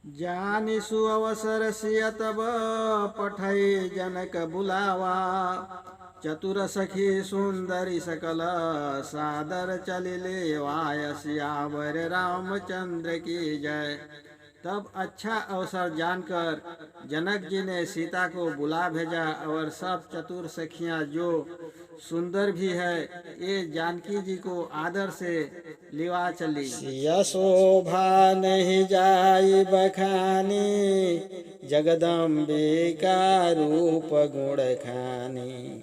जानि सुअवसर सिय तब पठई जनक बुलावा। चतुर सखी सुंदरी सकल सादर चलिले वाय। सियावर रामचंद्र की जय। तब अच्छा अवसर जानकर जनक जी ने सीता को बुला भेजा और सब चतुर सखियां जो सुंदर भी है ये जानकी जी को आदर से लिवा चली। सिया शोभा नहीं जाई बखानी जगदम्बिका रूप गुण खानी।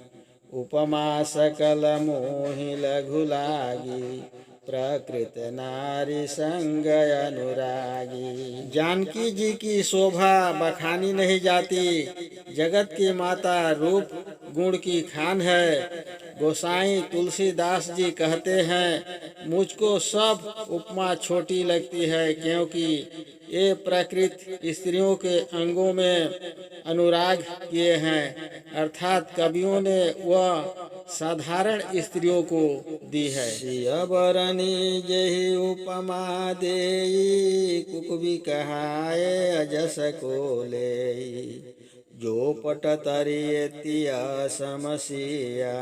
उपमा सकल मोहि लघु लागी प्रकृत नारी संग अनुरागी। जानकी जी की शोभा बखानी नहीं जाती। जगत की माता रूप गुण की खान है। गोसाई तुलसीदास जी कहते हैं मुझको सब उपमा छोटी लगती है क्योंकि ये प्रकृत स्त्रियों के अंगों में अनुराग किए हैं। अर्थात कवियों ने वह साधारण स्त्रियों को दी है। सियबरनी जेहि उपमा देई कुकबी कहाए अजस को लेई। जो पट तरियतिया समसिया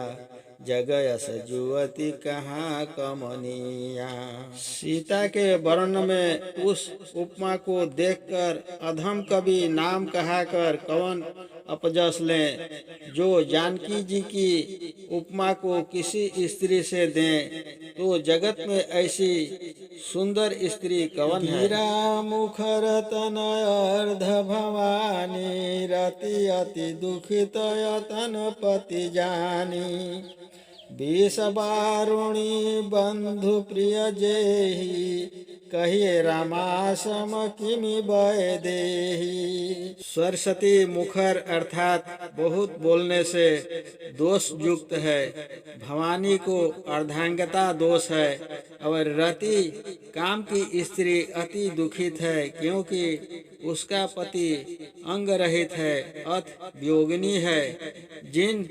जगयस जुवती कहाँ कमनिया। सीता के वर्ण में उस उपमा को देखकर अधम कवि नाम कहाकर कवन अपजस लें। जो जानकी जी की उपमा को किसी स्त्री से दें तो जगत में ऐसी सुंदर स्त्री कवन है। हीरा मुखर तन अर्ध भवानी रति अति दुखित यतन पति जानी। विष बारुणी बंधु प्रिय जेहि कहिए रामासम किमि बय देहि। सरस्वती मुखर अर्थात बहुत बोलने से दोष युक्त है। भवानी को अर्धांगता दोष है और रति काम की स्त्री अति दुखित है क्योंकि उसका पति अंग रहित है अथ वियोगिनी है। जिन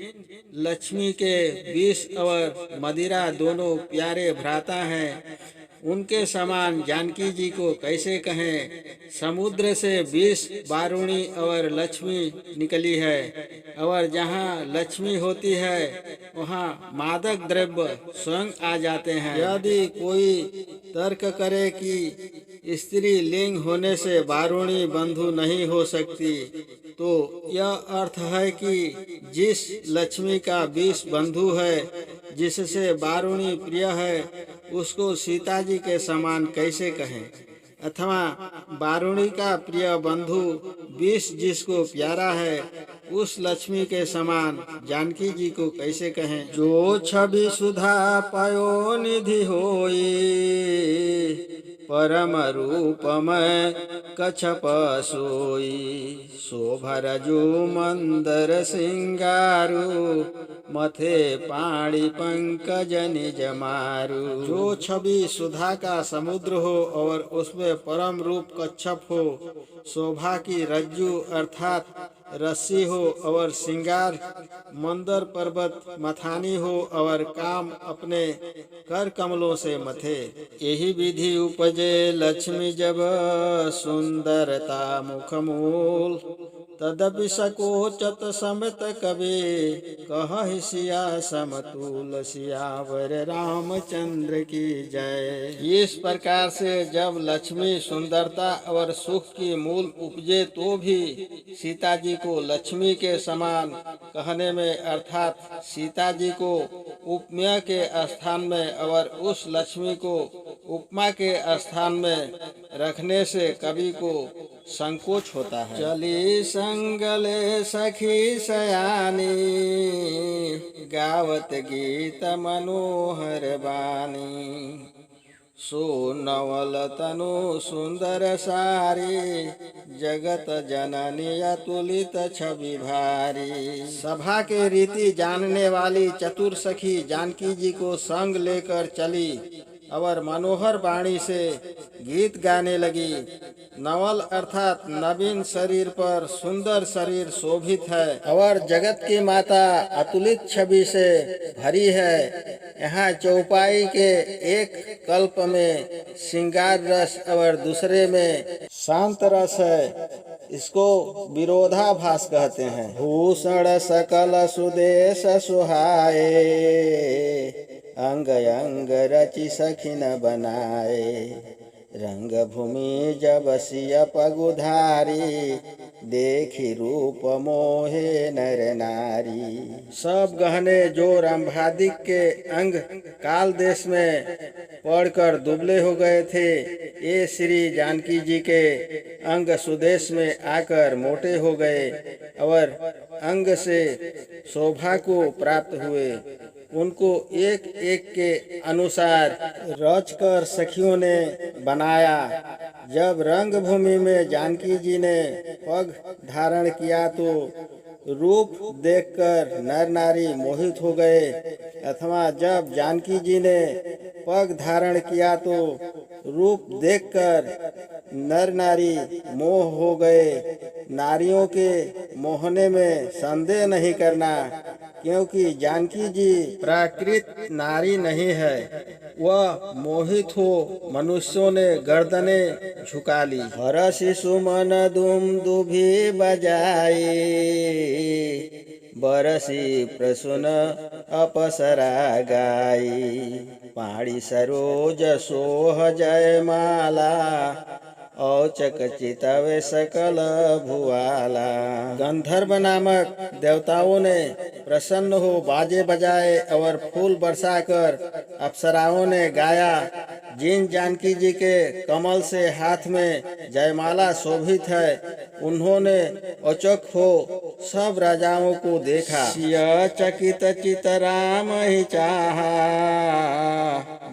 लक्ष्मी के विष और मदिरा दोनों प्यारे भ्राता हैं उनके समान जानकी जी को कैसे कहें। समुद्र से विष बारुणी और लक्ष्मी निकली है और जहाँ लक्ष्मी होती है वहाँ मादक द्रव्य स्वयं आ जाते हैं। यदि कोई तर्क करे कि स्त्री लिंग होने से बारुणी बंधु नहीं हो सकती तो यह अर्थ है कि जिस लक्ष्मी का विष बंधु है जिससे बारुणी प्रिय है उसको सीता जी के समान कैसे कहें। अथवा बारुणी का प्रिय बंधु विष जिसको प्यारा है उस लक्ष्मी के समान जानकी जी को कैसे कहें। जो छवि सुधा पायो निधि होई परम रूपमय कछप सोई। शोभरजु मंदर सिंगारू मथे पाणी पंकज निज मारू। जो छवि सुधा का समुद्र हो और उसमें परम रूप कच्छप हो। शोभा की रज्जु अर्थात रस्सी हो और सिंगार मंदर पर्वत मथानी हो और काम अपने कर कमलों से मथे। यही विधि उपजे लक्ष्मी जब सुंदरता मुख मूल। तदपि सकोचत समित कवि कहि सिया समतुल। सियावर रामचंद्र की जय। इस प्रकार से जब लक्ष्मी सुंदरता और सुख की मूल उपजे तो भी सीता जी को लक्ष्मी के समान कहने में अर्थात सीता जी को उपमेय के स्थान में और उस लक्ष्मी को उपमा के स्थान में रखने से कवि को संकोच होता है। चली संगले सखी सयानी गावत गीत मनोहर बानी। सो नवल तनु सुंदर सारी जगत जननी अतुलित छवि भारी। सभा के रीति जानने वाली चतुर सखी जानकी जी को संग लेकर चली और मनोहर वाणी से गीत गाने लगी। नवल अर्थात नवीन शरीर पर सुंदर शरीर शोभित है और जगत की माता अतुलित छवि से भरी है। यहाँ चौपाई के एक कल्प में श्रृंगार रस और दूसरे में शांत रस है। इसको विरोधाभास कहते हैं। भूषण सकल सुदेश सुहाए, अंग अंग रचि सखिन बनाए। रंग भूमि जब सिय पगुधारी, देखी रूप मोहे नर नारी। सब गहने जो रंभादिक के अंग काल देश में पड़कर दुबले हो गए थे, ये श्री जानकी जी के अंग सुदेश में आकर मोटे हो गए और अंग से शोभा को प्राप्त हुए। उनको एक एक के अनुसार रचकर सखियों ने बनाया। जब रंग भूमि में जानकी जी ने पग धारण किया तो रूप देखकर नर नारी मोहित हो गए, अथवा जब जानकी जी ने पग धारण किया तो रूप देखकर नर नारी मोह हो गए। नारियों के मोहने में संदेह नहीं करना, क्योंकि जानकी जी प्राकृत नारी नहीं है। वह मोहित हो मनुष्यों ने गर्दने झुका ली। हरषि सुमन दुम दुभी बजाई, बरसी प्रसुन अपसरा गाई। पाणी सरोज सोह जयमाला, औचक चितवे सकल भुआला। गंधर्व नामक देवताओं ने प्रसन्न हो बाजे बजाए और फूल बरसाकर अप्सराओं ने गाया। जिन जानकी जी के कमल से हाथ में जयमाला शोभित है, उन्होंने औचक हो सब राजाओं को देखा। सिय चकित चित राम ही चाहा,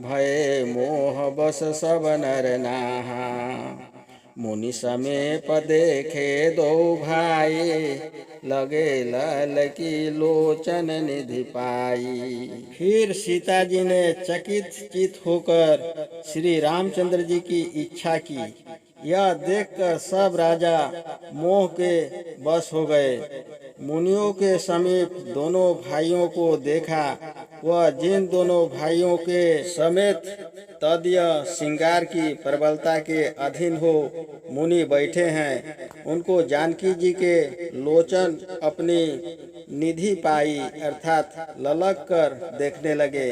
भय मोह बस सब नर नाहा। मुनि समीप देखे दो भाई, लगे लाल की लोचन निधि पाई। फिर सीता जी ने चकित चित होकर श्री रामचंद्र जी की इच्छा की। यह देखकर सब राजा मोह के बस हो गए। मुनियों के समीप दोनों भाइयों को देखा। वह जिन दोनों भाइयों के समेत तदीय श्रृंगार की प्रबलता के अधीन हो मुनि बैठे हैं, उनको जानकी जी के लोचन अपनी निधि पाई अर्थात ललक कर देखने लगे।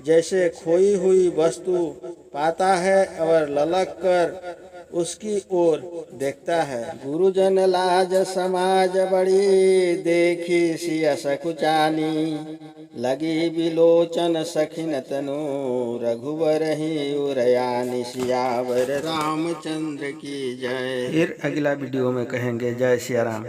जैसे खोई हुई वस्तु पाता है और ललक कर उसकी ओर देखता है। गुरुजन लाज समाज बड़ी, देखी सिय सकुचानी। लगी बिलोचन सखिन तनु, रघुवर ही उरयानी। सियावर रामचंद्र की जय। फिर अगला वीडियो में कहेंगे जय सिया राम।